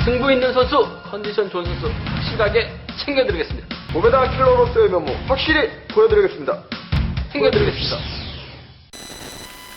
승부 있는 선수, 컨디션 좋은 선수 확실하게 챙겨드리겠습니다. 몸에다 킬러로서의 면모 확실히 보여드리겠습니다. 챙겨드리겠습니다.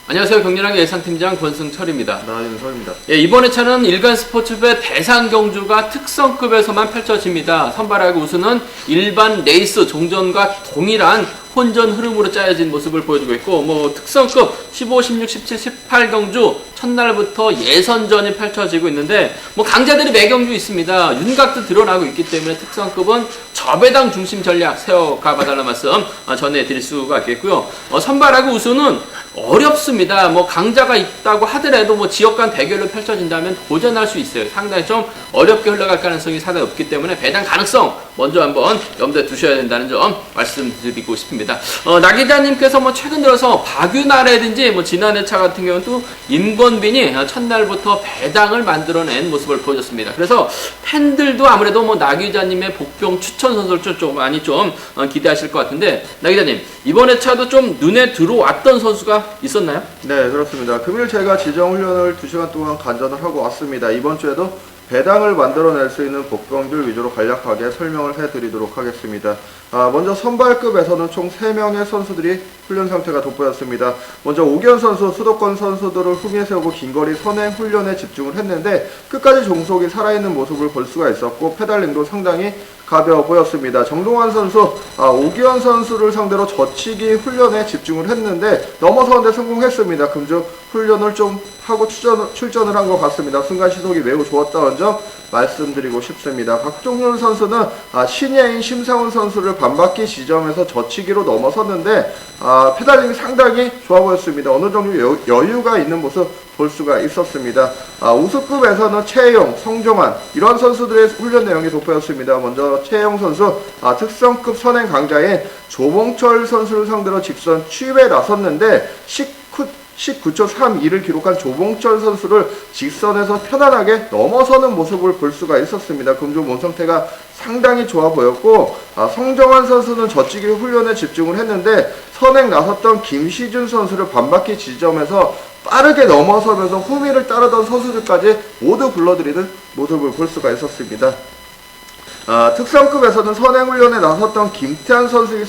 안녕하세요. 경륜하게 예상팀장 권승철입니다. 나윤서입니다. 예, 이번 회차는 일간 스포츠부의 대상 경주가 특성급에서만 펼쳐집니다. 선발하고 우승은 일반 레이스 종전과 동일한 혼전 흐름으로 짜여진 모습을 보여주고 있고, 특성급 15, 16, 17, 18 경주 첫날부터 예선전이 펼쳐지고 있는데, 강자들이 매 경주 있습니다. 윤곽도 드러나고 있기 때문에 특성급은 저배당 중심 전략 세워가 봐달라는 말씀 전해드릴 수가 있겠고요. 선발하고 우승은 어렵습니다. 강자가 있다고 하더라도 지역 간 대결로 펼쳐진다면 도전할 수 있어요. 상당히 좀 어렵게 흘러갈 가능성이 상당히 없기 때문에 배당 가능성 먼저 한번 염두에 두셔야 된다는 점 말씀드리고 싶습니다. 나 기자님께서 최근 들어서 박윤아라든지 지난 회차 같은 경우는 또 임권빈이 첫날부터 배당을 만들어낸 모습을 보여줬습니다. 그래서 팬들도 아무래도 나 기자님의 복병 추천 선수를 좀 많이 기대하실 것 같은데, 나 기자님 이번 회차도 좀 눈에 들어왔던 선수가 있었나요? 네, 그렇습니다. 금일 제가 지정 훈련을 2시간 동안 간전을 하고 왔습니다. 이번 주에도 배당을 만들어낼 수 있는 복병들 위주로 간략하게 설명을 해드리도록 하겠습니다. 먼저 선발급에서는 총 3명의 선수들이 훈련 상태가 돋보였습니다. 먼저 오기현 선수, 수도권 선수들을 후미에 세우고 긴거리 선행 훈련에 집중을 했는데 끝까지 종속이 살아있는 모습을 볼 수가 있었고 페달링도 상당히 가벼워 보였습니다. 정동환 선수, 오기현 선수를 상대로 젖히기 훈련에 집중을 했는데 넘어서는데 성공했습니다. 금주 훈련을 좀 하고 출전을 한 것 같습니다. 순간 시속이 매우 좋았다는 점 말씀드리고 싶습니다. 박종률 선수는 신예인 심상훈 선수를 반바퀴 지점에서 젖히기로 넘어섰는데 페달링이 상당히 좋아 보였습니다. 어느 정도 여유가 있는 모습 볼 수가 있었습니다. 우수급에서는 최영, 성종환 이런 선수들의 훈련 내용이 돋보였습니다. 먼저 최영 선수 특성급 선행 강자인 조봉철 선수를 상대로 직선 추입에 나섰는데 19초 32를 기록한 조봉철 선수를 직선에서 편안하게 넘어서는 모습을 볼 수가 있었습니다. 금주 몸 상태가 상당히 좋아 보였고, 성정환 선수는 젖히기 훈련에 집중을 했는데 선행 나섰던 김시준 선수를 반바퀴 지점에서 빠르게 넘어서면서 후미를 따르던 선수들까지 모두 불러들이는 모습을 볼 수가 있었습니다. 특성급에서는 선행 훈련에 나섰던 김태환 선수의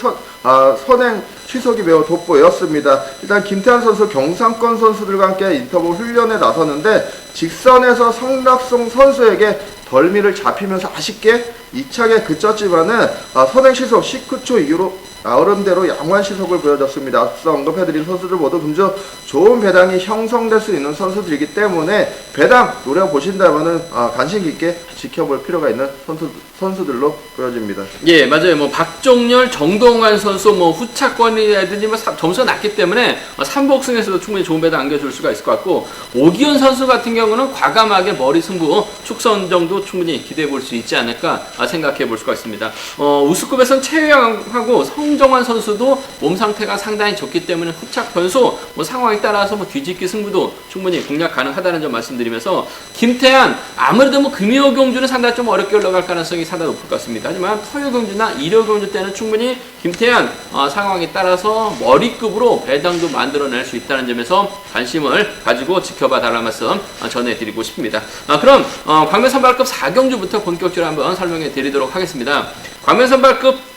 선행 취속이 매우 돋보였습니다. 일단 김태환 선수 경상권 선수들과 함께 인터벌 훈련에 나섰는데 직선에서 성락송 선수에게 덜미를 잡히면서 아쉽게 2차게 그쳤지만은 선행 시속 19초 이후로 나름대로 양호한 시속을 보여줬습니다. 앞서 언급해드린 선수들 모두 금주 좋은 배당이 형성될 수 있는 선수들이기 때문에 배당 노려보신다면은 관심 깊게 지켜볼 필요가 있는 선수들로 보여집니다. 예, 맞아요. 박종렬, 정동환 선수 후차권이라든지 점수가 낮기 때문에 3복승에서도 충분히 좋은 배당 안겨줄 수가 있을 것 같고, 오기현 선수 같은 경우는 과감하게 머리 승부 축선 정도 충분히 기대해 볼 수 있지 않을까 생각해 볼 수가 있습니다. 우수급에서는 최영하고 성정환 선수도 몸 상태가 상당히 좋기 때문에 후착 변수 상황에 따라서 뒤집기 승부도 충분히 공략 가능하다는 점 말씀드리면서, 김태환 아무래도 금요 경주는 상당히 좀 어렵게 올라갈 가능성이 상당히 높을 것 같습니다. 하지만 토요 경주나 일요 경주 때는 충분히 김태환 상황에 따라서 머리급으로 배당도 만들어낼 수 있다는 점에서 관심을 가지고 지켜봐 달라는 말씀 전해드리고 싶습니다. 그럼 광명 선발급 4경주부터 본격적으로 한번 설명해 드리도록 하겠습니다. 광명 선발급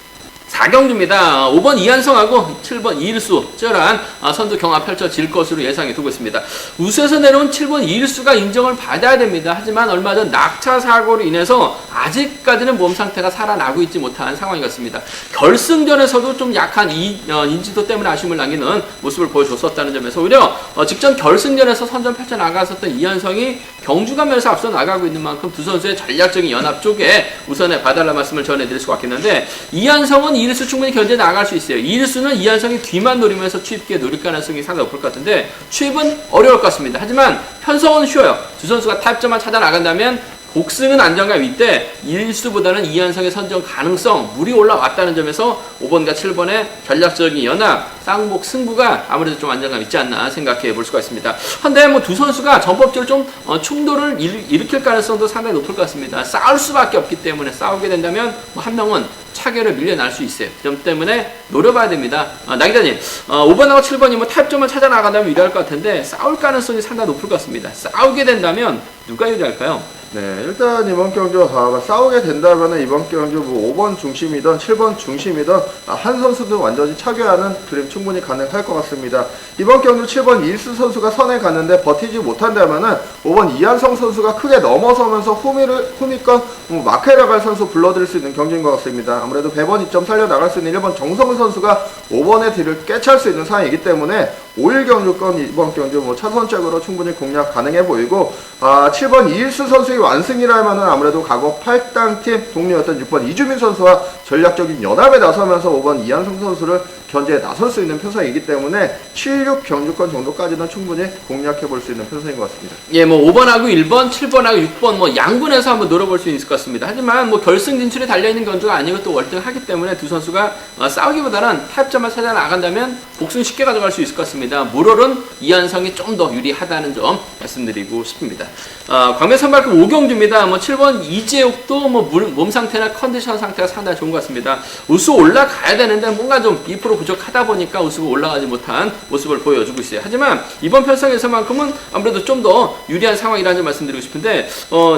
4경주입니다. 5번 이한성하고 7번 이일수 쩌란 선두 경합 펼쳐질 것으로 예상이 되고 있습니다. 우수에서 내려온 7번 이일수가 인정을 받아야 됩니다. 하지만 얼마 전 낙차 사고로 인해서 아직까지는 몸 상태가 살아나고 있지 못한 상황이 같습니다. 결승전에서도 좀 약한 인지도 때문에 아쉬움을 남기는 모습을 보여줬었다는 점에서 오히려 직전 결승전에서 선전 펼쳐나갔었던 이한성이 경주가면서 앞서 나가고 있는 만큼 두 선수의 전략적인 연합 쪽에 우선에 봐달라 말씀을 전해드릴 수가 있겠는데, 이한성은 이일수 충분히 견제 나갈 수 있어요. 이일수는 이한성이 뒤만 노리면서 추입기에 노릴 가능성이 상당히 높을 것 같은데 추입은 어려울 것 같습니다. 하지만 편성은 쉬워요. 두 선수가 타협점만 찾아 나간다면 복승은 안정감 있대 이일수보다는 이한성의 선정 가능성 물이 올라왔다는 점에서 5번과 7번의 전략적인 연합 쌍복 승부가 아무래도 좀 안정감 있지 않나 생각해 볼 수가 있습니다. 한데 두 선수가 전법적으로 좀 충돌을 일으킬 가능성도 상당히 높을 것 같습니다. 싸울 수밖에 없기 때문에 싸우게 된다면 한 명은 차계를 밀려날 수 있어요. 그 점 때문에 노려봐야 됩니다. 나 기자님 5번하고 7번이 타협점을 찾아 나간다면 유리할 것 같은데 싸울 가능성이 상당히 높을 것 같습니다. 싸우게 된다면 누가 유리할까요? 네, 일단 이번 경주 싸우게 된다면 이번 경주 뭐 5번 중심이든 7번 중심이든 한 선수도 완전히 차지하는 그림 충분히 가능할 것 같습니다. 이번 경주 7번 일스 선수가 선에 갔는데 버티지 못한다면은 5번 이한성 선수가 크게 넘어서면서 후미권 마크에 나갈 선수 불러들일 수 있는 경기인 것 같습니다. 아무래도 배번 이점 살려 나갈 수 있는 1번 정성훈 선수가 5번의 뒤를 깨찰 수 있는 상황이기 때문에 5일 경주권 이번 경주 차선적으로 충분히 공략 가능해 보이고 7번 이일수 선수의 완승이라면은 아무래도 과거 8당팀 동료였던 6번 이주민 선수와 전략적인 연합에 나서면서 5번 이한성 선수를 견제에 나설 수 있는 편성이기 때문에 7, 6 경주권 정도까지는 충분히 공략해 볼 수 있는 편성인 것 같습니다. 예, 뭐 5번하고 1번, 7번하고 6번 양분해서 한번 노려볼 수 있을 것 같습니다. 하지만 뭐 결승 진출에 달려있는 경주가 아니고 또 월등하기 때문에 두 선수가 싸우기보다는 타협점만 찾아 나간다면 복승 쉽게 가져갈 수 있을 것 같습니다. 물론 이한성이 좀 더 유리하다는 점 말씀드리고 싶습니다. 광명 선발급 5경주입니다. 뭐 7번 이재욱도 뭐 몸 상태나 컨디션 상태가 상당히 좋은 것 같습니다. 우수 올라가야 되는데 뭔가 좀 2% 부족하다 보니까 우수가 올라가지 못한 모습을 보여주고 있어요. 하지만 이번 편성에서만큼은 아무래도 좀 더 유리한 상황이라는 점 말씀드리고 싶은데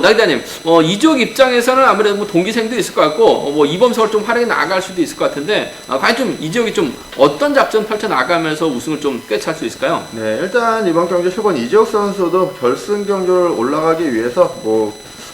나기자님 이재욱 입장에서는 아무래도 뭐 동기생도 있을 것 같고 뭐 이범석을 좀 활용해 나갈 수도 있을 것 같은데 과연 좀 이재욱이 좀 어떤 작전 펼쳐 나가면서 우승을 좀 꿰찰 수 있을까요? 네, 일단 이번 경주 10번 이재욱 선수도 결승 경주를 올라가기 위해서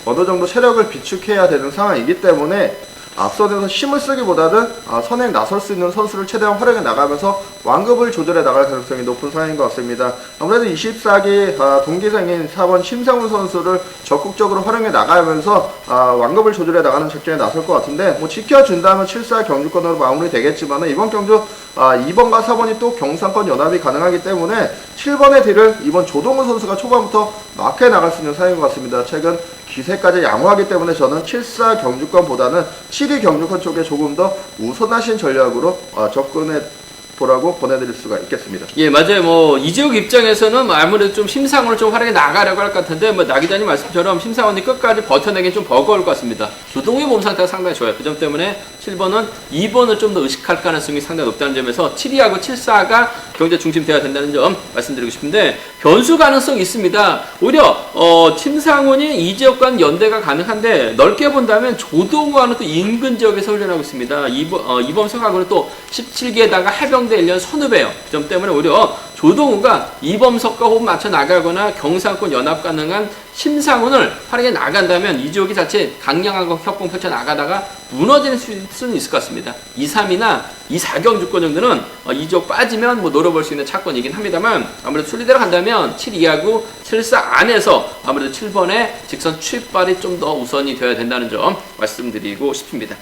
어느 정도 체력을 비축해야 되는 상황이기 때문에 앞선에서 힘을 쓰기보다는 선행 나설 수 있는 선수를 최대한 활용해 나가면서 완급을 조절해 나갈 가능성이 높은 상황인 것 같습니다. 아무래도 24기 동기생인 4번 심상훈 선수를 적극적으로 활용해 나가면서 완급을 조절해 나가는 작전에 나설 것 같은데 뭐 지켜준다면 7사 경주권으로 마무리 되겠지만 이번 경주 2번과 4번이 또 경상권 연합이 가능하기 때문에 7번의 뒤를 이번 조동훈 선수가 초반부터 마크해 나갈 수 있는 상황인 것 같습니다. 최근 기세까지 양호하기 때문에 저는 7사 경주권보다는 7위 경주권 쪽에 조금 더 우선하신 전략으로 접근해 보라고 보내드릴 수가 있겠습니다. 예, 맞아요. 뭐 이재욱 입장에서는 아무래도 좀 심상훈을 좀 활용해 나가려고 할 것 같은데 뭐 나 기자님 말씀처럼 심상훈이 끝까지 버텨내기 좀 버거울 것 같습니다. 조동의 몸 상태가 상당히 좋아요. 그 점 때문에 7번은 2번을 좀 더 의식할 가능성이 상당히 높다는 점에서 7위하고 7사가 경제 중심돼야 된다는 점 말씀드리고 싶은데 변수 가능성이 있습니다. 오히려 심상훈이 이재욱과는 연대가 가능한데 넓게 본다면 조동우와는 또 인근 지역에서 훈련하고 있습니다. 이범석하고는 또 17기에다가 해병대 1년 선후배예요. 그 점 때문에 오히려 조동우가 이범석과 호흡 맞춰 나가거나 경상권 연합 가능한 심상훈을 활용해 나간다면 이재욱이 자칫 강력하고 협공 펼쳐 나가다가 무너지는 수는 있을 것 같습니다. 2, 3이나 2, 4경주권 정도는 이재욱 빠지면 뭐 노려볼 수 있는 차권이긴 합니다만 아무래도 순리대로 간다면 7, 2하고 7, 4 안에서 아무래도 7번의 직선 추입발이 좀 더 우선이 되어야 된다는 점 말씀드리고 싶습니다.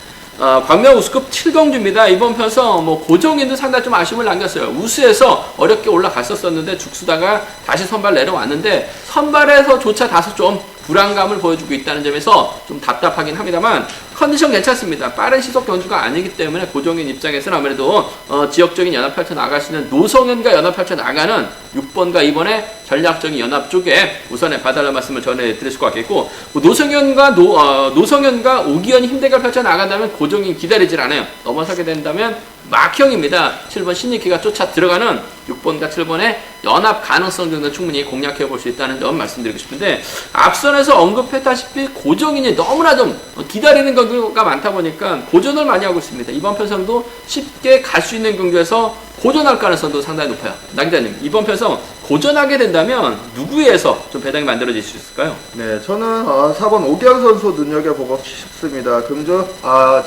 광명 우수급 7경주입니다. 이번 편성 고정인도 상당히 좀 아쉬움을 남겼어요. 우수에서 어렵게 올라갔었는데 죽수다가 다시 선발 내려왔는데 선발에서조차 다소 좀 불안감을 보여주고 있다는 점에서 좀 답답하긴 합니다만 컨디션 괜찮습니다. 빠른 시속 경주가 아니기 때문에 고정인 입장에서는 아무래도 지역적인 연합 펼쳐 나갈 수 있는 노성현과 연합 펼쳐 나가는 6번과 2번의 전략적인 연합 쪽에 우선에 봐달라는 말씀을 전해드릴 수가 있겠고 노성현과 오기현이 힘대결 펼쳐 나간다면 고정인 기다리질 않아요. 넘어서게 된다면 막형입니다. 7번 신익희가 쫓아 들어가는 6번과 7번의 연합 가능성 정도는 충분히 공략해 볼 수 있다는 점 말씀드리고 싶은데 앞선에서 언급했다시피 고정인이 너무나 좀 기다리는 경우가 많다 보니까 고전을 많이 하고 있습니다. 이번 편성도 쉽게 갈 수 있는 경주에서 고전할 가능성도 상당히 높아요. 나 기자님, 이번 편성 고전하게 된다면 누구에서 좀 배당이 만들어질 수 있을까요? 네, 저는 4번 오기현 선수 눈여겨보고 싶습니다. 금주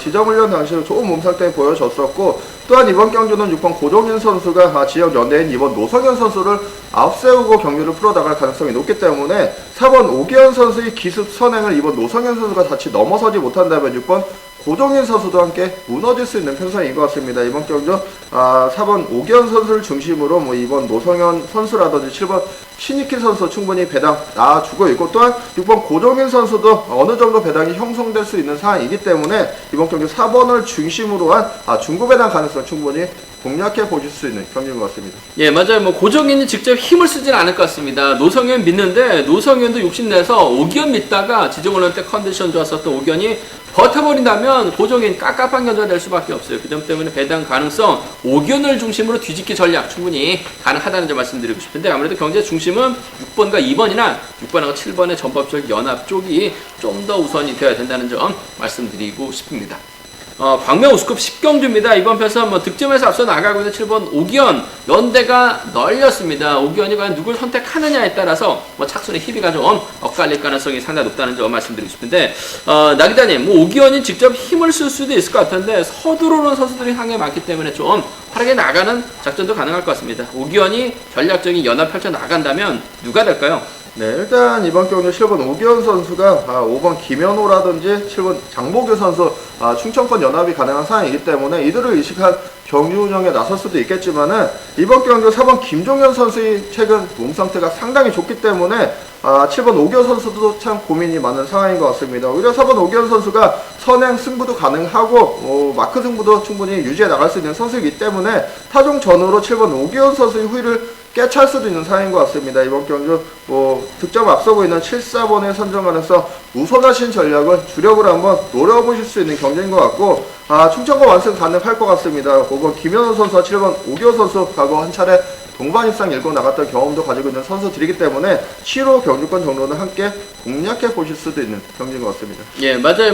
지정훈련 당시에 좋은 몸상태 보여줬었고 또한 이번 경주는 6번 고종인 선수가 지역 연대인 2번 노성현 선수를 앞세우고 경기를 풀어나갈 가능성이 높기 때문에 4번 오기현 선수의 기습 선행을 이번 노성현 선수가 같이 넘어서지 못한다면 6번 고종인 선수도 함께 무너질 수 있는 편성인 것 같습니다. 이번 경주 4번 오기현 선수를 중심으로 이번 노성현 선수라든지 7번 신익희 선수 충분히 배당 나와주고 있고 또한 6번 고종인 선수도 어느 정도 배당이 형성될 수 있는 상황이기 때문에 이번 경주 4번을 중심으로 한 중고 배당 가능성 충분히 공략해 보실 수 있는 경기인 것 같습니다. 예, 맞아요. 뭐 고정현이 직접 힘을 쓰진 않을 것 같습니다. 노성현 믿는데 노성현도 욕심내서 오기현 믿다가 지정훈련 때 컨디션 좋았었던 오기현이 버텨버린다면 고정현 깝깝한 견제가 될 수밖에 없어요. 그 점 때문에 배당 가능성 오기현을 중심으로 뒤집기 전략 충분히 가능하다는 점 말씀드리고 싶은데 아무래도 경제 중심은 6번과 2번이나 6번하고 7번의 전법적 연합 쪽이 좀 더 우선이 되어야 된다는 점 말씀드리고 싶습니다. 광명 우스컵 10경주입니다. 이번 편에서 득점에서 앞서 나가고 있는 7번 오기현 연대가 널렸습니다. 오기현이 과연 누굴 선택하느냐에 따라서 착순의 희비가 좀 엇갈릴 가능성이 상당히 높다는 점 말씀드리고 싶은데 나기자님 오기현이 직접 힘을 쓸 수도 있을 것 같은데 서두르는 선수들이 상당히 많기 때문에 좀 빠르게 나가는 작전도 가능할 것 같습니다. 오기현이 전략적인 연합 펼쳐 나간다면 누가 될까요? 네, 일단 이번 경기 7번 오기현 선수가 5번 김현호라든지 7번 장보규 선수 충청권 연합이 가능한 상황이기 때문에 이들을 의식한 경기 운영에 나설 수도 있겠지만은 이번 경기 4번 김종현 선수의 최근 몸 상태가 상당히 좋기 때문에 7번 오기현 선수도 참 고민이 많은 상황인 것 같습니다. 오히려 4번 오기현 선수가 선행 승부도 가능하고 마크 승부도 충분히 유지해 나갈 수 있는 선수이기 때문에 타종 전후로 7번 오기현 선수의 후위를 깨찰 수도 있는 상황인 것 같습니다. 이번 경기 득점 앞서고 있는 7,4번에 선정하면서 우선하신 전략을 주력으로 한번 노려보실 수 있는 경기인 것 같고 충청권 완승 가능할 것 같습니다. 5번 김현우 선수와 7번 오기현 선수 과거 한 차례 동반 입상 일고 나갔던 경험도 가지고 있는 선수들이기 때문에 7호 경주권 정도는 함께 공략해 보실 수도 있는 경기인 것 같습니다. 예, 맞아요.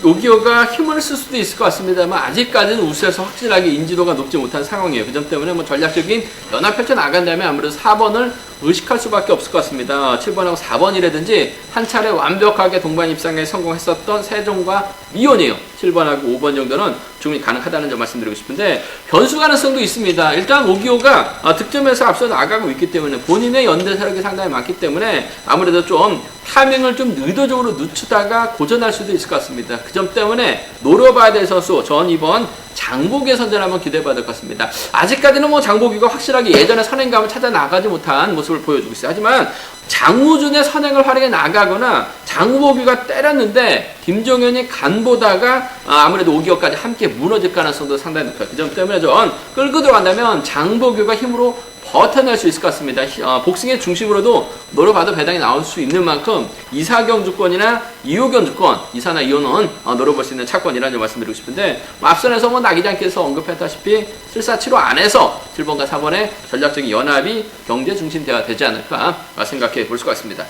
오기호가 힘을 쓸 수도 있을 것 같습니다만 아직까지는 우수에서 확실하게 인지도가 높지 못한 상황이에요. 그 점 때문에 전략적인 연합 펼쳐 나간다면 아무래도 4번을 의식할 수밖에 없을 것 같습니다. 7번하고 4번이라든지 한 차례 완벽하게 동반 입상에 성공했었던 세종과 미온이에요. 7번하고 5번 정도는 충분히 가능하다는 점 말씀드리고 싶은데 변수 가능성도 있습니다. 일단 오기호가 득점에서 앞서 나가고 있기 때문에 본인의 연대 세력이 상당히 많기 때문에 아무래도 좀 타이밍을 좀 의도적으로 늦추다가 고전할 수도 있을 것 같습니다. 그 점 때문에 노려봐야 될 선수 전 2번 장보기의 선전 한번 기대해봐야 될 것 같습니다. 아직까지는 장보기가 확실하게 예전의 선행감을 찾아 나가지 못한 모습을 보여주고 있어요. 하지만 장우준의 선행을 활용해 나가거나 장보기가 때렸는데 김종현이 간보다가 아무래도 오기호까지 함께 무너질 가능성도 상당히 높아요. 그 점 때문에 좀 끌고 들어간다면 장보기가 힘으로 버텨낼 수 있을 것 같습니다. 복싱의 중심으로도 노려봐도 배당이 나올 수 있는 만큼 2사경 주권이나 2호경 주권, 2사나 2호는 노려볼 수 있는 차권이라는 점 말씀드리고 싶은데 앞선에서 나기장께서 언급했다시피 7,4,7호 안에서 7번과 4번의 전략적인 연합이 경제 중심 대화가 되지 않을까 생각해 볼 수가 있습니다.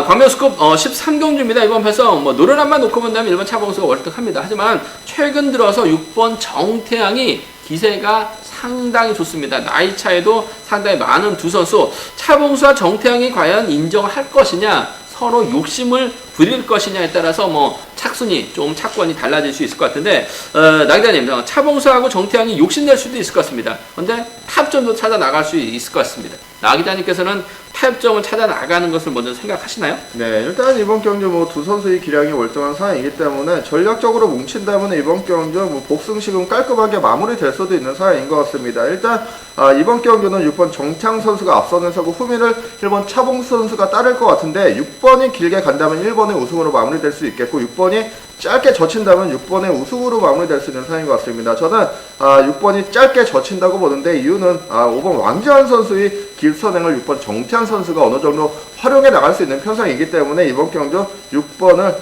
광명스컵 13경주입니다. 이번 편에서 노련함만 놓고 본다면 1번 차봉수가 월등합니다. 하지만 최근 들어서 6번 정태양이 기세가 상당히 좋습니다. 나이 차에도 상당히 많은 두 선수 차봉수와 정태양이 과연 인정할 것이냐 서로 욕심을 부릴 것이냐에 따라서 착순이 좀 차권이 달라질 수 있을 것 같은데 나기자님 차봉수하고 정태양이 욕심낼 수도 있을 것 같습니다. 그런데 타점도 찾아 나갈 수 있을 것 같습니다. 나기자님께서는 타협점을 찾아 나가는 것을 먼저 생각하시나요? 네, 일단 이번 경주 두 선수의 기량이 월등한 상황이기 때문에 전략적으로 뭉친다면 이번 경주 복승식은 깔끔하게 마무리될 수도 있는 상황인 것 같습니다. 일단 이번 경주는 6번 정창 선수가 앞서는 서고 후미를 1번 차봉수 선수가 따를 것 같은데 6번이 길게 간다면 1번의 우승으로 마무리될 수 있겠고 6번이 짧게 젖힌다면 6번의 우승으로 마무리될 수 있는 상황인 것 같습니다. 저는 6번이 짧게 젖힌다고 보는데 이유는 5번 왕지환 선수의 길선행을 6번 정태환 선수가 어느 정도 활용해 나갈 수 있는 편성이기 때문에 이번 경주 6번을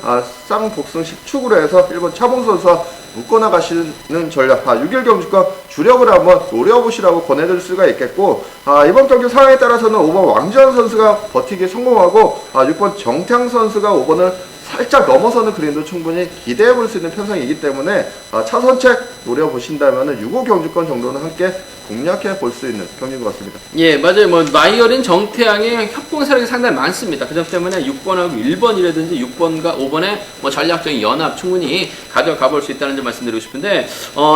쌍복승식 축으로 해서 1번 차봉 선수와 묶어나가시는 전략 6일 경주권 주력을 한번 노려보시라고 권해드릴 수가 있겠고 이번 경기 상황에 따라서는 5번 왕지환 선수가 버티기 성공하고 6번 정태환 선수가 5번을 살짝 넘어서는 그림도 충분히 기대해 볼 수 있는 편성이기 때문에 차선책 노려보신다면 6호 경주권 정도는 함께 공략해 볼 수 있는 경기인 것 같습니다. 예, 맞아요. 나이 어린 정태양의 협공 세력이 상당히 많습니다. 그 점 때문에 6번하고 1번이라든지 6번과 5번의 전략적인 연합 충분히 가져가 볼 수 있다는 점 말씀드리고 싶은데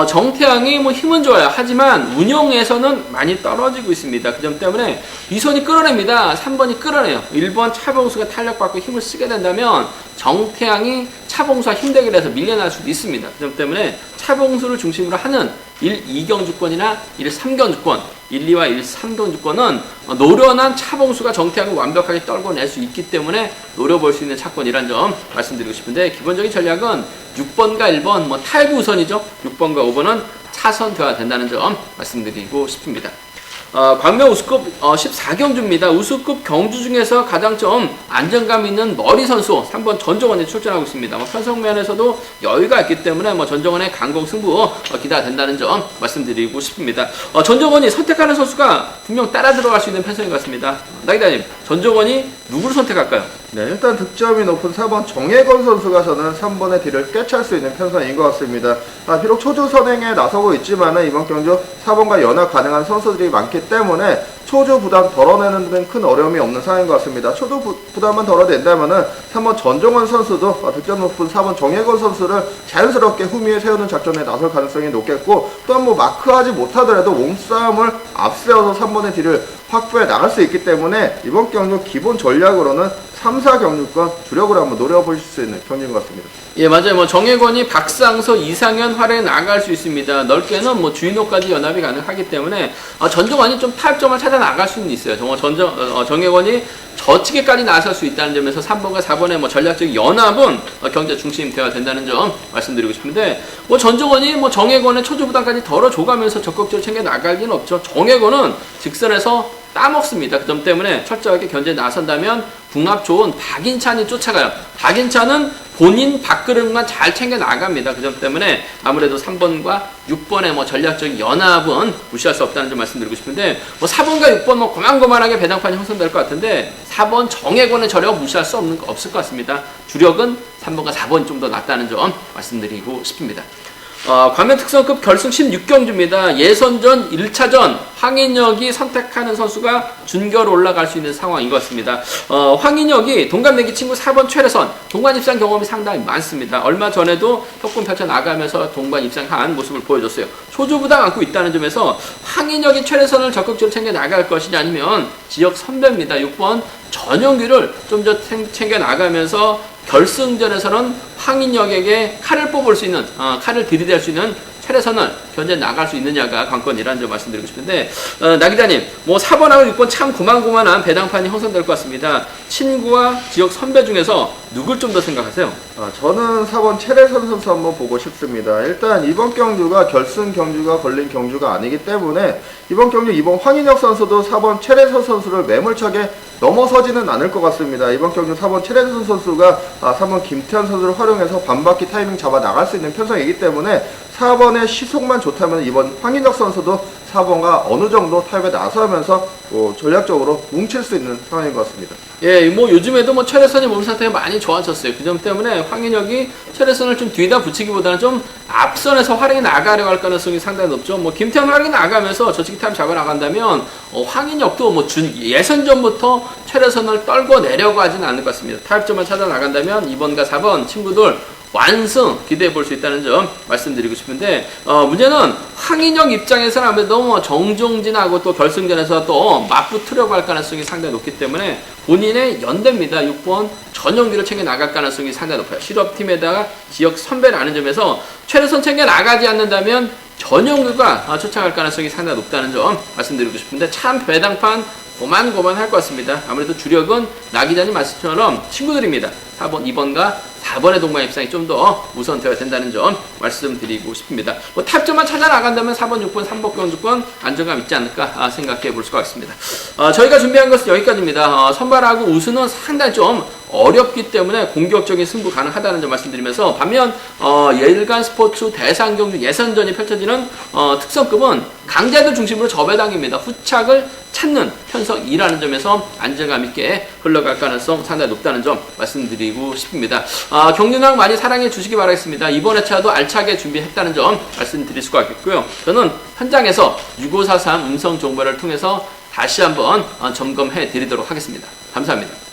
정태양이 힘은 좋아요. 하지만 운영에서는 많이 떨어지고 있습니다. 그 점 때문에 이선이 끌어냅니다. 3번이 끌어내요. 1번 차봉수가 탄력받고 힘을 쓰게 된다면 정태양이 차봉수와 힘대결을 해서 밀려날 수도 있습니다. 그 점 때문에 차봉수를 중심으로 하는 1, 2경 주권이나 1, 3경 주권, 1, 2와 1, 3경 주권은 노련한 차봉수가 정태양을 완벽하게 떨궈낼 수 있기 때문에 노려볼 수 있는 차권이란 점 말씀드리고 싶은데 기본적인 전략은 6번과 1번 타협 우선이죠. 6번과 5번은 차선되어야 된다는 점 말씀드리고 싶습니다. 광명 우수급 14경주입니다. 우수급 경주 중에서 가장 좀 안정감 있는 머리 선수 3번 전정원이 출전하고 있습니다. 편성면에서도 여유가 있기 때문에 전정원의 강공 승부 기대가 된다는 점 말씀드리고 싶습니다. 전정원이 선택하는 선수가 분명 따라 들어갈 수 있는 편성인 것 같습니다. 나기자님, 전정원이 누구를 선택할까요? 네, 일단 득점이 높은 4번 정혜건 선수가 저는 3번의 딜을 꿰찰 수 있는 편성인 것 같습니다. 비록 초주 선행에 나서고 있지만 이번 경주 4번과 연합 가능한 선수들이 많기 때문에 초주 부담 덜어내는 데는 큰 어려움이 없는 상황인 것 같습니다. 초주 부담만 덜어낸다면 3번 전정원 선수도 득점 높은 4번 정혜건 선수를 자연스럽게 후미에 세우는 작전에 나설 가능성이 높겠고, 또한 마크하지 못하더라도 몸싸움을 앞세워서 3번의 딜을 확보해 나갈 수 있기 때문에 이번 경주 기본 전략으로는 3, 4경주권 주력으로 한번 노려보실 수 있는 경기인 것 같습니다. 예, 맞아요. 정혜권이 박상서, 이상현 활에 나갈 수 있습니다. 넓게는 주인호까지 연합이 가능하기 때문에 전정원이 좀 타협점을 찾아 나갈 수는 있어요. 정혜권이 저치기까지 나설 수 있다는 점에서 3번과 4번의 전략적 연합은 경제 중심이 되어야 된다는 점 말씀드리고 싶은데, 전정원이 정혜권의 초주 부담까지 덜어줘가면서 적극적으로 챙겨 나갈 리는 없죠. 정혜권은 직선에서 따먹습니다. 그 점 때문에 철저하게 견제에 나선다면 궁합 좋은 박인찬이 쫓아가요. 박인찬은 본인 밥그릇만 잘 챙겨 나갑니다. 그 점 때문에 아무래도 3번과 6번의 전략적 연합은 무시할 수 없다는 점 말씀드리고 싶은데, 4번과 6번 고만고만하게 배당판이 형성될 것 같은데 4번 정혜권의 저력은 무시할 수 없을 것 같습니다. 주력은 3번과 4번이 좀 더 낫다는 점 말씀드리고 싶습니다. 광명 특성급 결승 16경주입니다. 예선전 1차전 황인혁이 선택하는 선수가 준결 올라갈 수 있는 상황인 것 같습니다. 황인혁이 동갑내기 친구 4번 최래선 동반 입상 경험이 상당히 많습니다. 얼마 전에도 협공 펼쳐 나가면서 동반 입상한 모습을 보여줬어요. 초주 부담 안고 있다는 점에서 황인혁이 최래선을 적극적으로 챙겨 나갈 것이냐, 아니면 지역 선배입니다. 6번 전용규를 좀 더 챙겨 나가면서 결승전에서는 황인혁에게 칼을 뽑을 수 있는, 칼을 들이댈 수 있는 최래선을 견제 나갈 수 있느냐가 관건이라는 점 말씀드리고 싶은데, 나 기자님, 4번하고 6번 참 고만고만한 배당판이 형성될 것 같습니다. 친구와 지역 선배 중에서 누굴 좀 더 생각하세요? 저는 4번 최래선 선수 한번 보고 싶습니다. 일단 이번 경주가 결승 경주가 걸린 경주가 아니기 때문에 이번 경주 2번 황인혁 선수도 4번 최래선 선수를 매몰차게 넘어서지는 않을 것 같습니다. 이번 경주 4번 최래선 선수가 3번 김태현 선수를 활용해서 반바퀴 타이밍 잡아 나갈 수 있는 편성이기 때문에 4번의 시속만 좋다면 이번 황인혁 선수도 4번과 어느 정도 타협에 나서면서 전략적으로 뭉칠 수 있는 상황인 것 같습니다. 예, 요즘에도 최래선이 몸 상태가 많이 좋아졌어요. 그 점 때문에 황인혁이 최래선을 좀 뒤에다 붙이기보다는 좀 앞선에서 활용이 나가려고 할 가능성이 상당히 높죠. 김태형 활용이 나가면서 저치기 타임 잡아 나간다면 황인혁도 예선전부터 최래선을 떨고 내려고 하지는 않을 것 같습니다. 타협점을 찾아 나간다면 2번과 4번 친구들 완승 기대해 볼 수 있다는 점 말씀드리고 싶은데, 문제는 황인혁 입장에서는 아무래도 정종진하고 또 결승전에서 또 맞붙으려고 할 가능성이 상당히 높기 때문에 본인의 연대입니다. 6번 전용기를 챙겨 나갈 가능성이 상당히 높아요. 실업팀에다가 지역 선배라는 점에서 최래선 챙겨 나가지 않는다면 전용규가 쫓아갈 가능성이 상당히 높다는 점 말씀드리고 싶은데, 참 배당판 고만고만할 것 같습니다. 아무래도 주력은 나 기자님 말씀처럼 친구들입니다. 4번, 2번과 4번의 동반 입상이 좀 더 우선되어야 된다는 점 말씀드리고 싶습니다. 탑점만 찾아 나간다면 4번, 6번, 3번 경주권 안정감 있지 않을까 생각해 볼 수가 있습니다. 저희가 준비한 것은 여기까지입니다. 선발하고 우승은 상당히 좀 어렵기 때문에 공격적인 승부 가능하다는 점 말씀드리면서, 반면 일간 스포츠 대상 경주 예선전이 펼쳐지는 특성급은 강자들 중심으로 저배당입니다. 후착을 찾는 편성이라는 점에서 안정감 있게 흘러갈 가능성 상당히 높다는 점 말씀드리고 싶습니다. 경륜왕 많이 사랑해 주시기 바라겠습니다. 이번 회차도 알차게 준비했다는 점 말씀드릴 수가 있겠고요. 저는 현장에서 6543 음성 정보를 통해서 다시 한번 점검해 드리도록 하겠습니다. 감사합니다.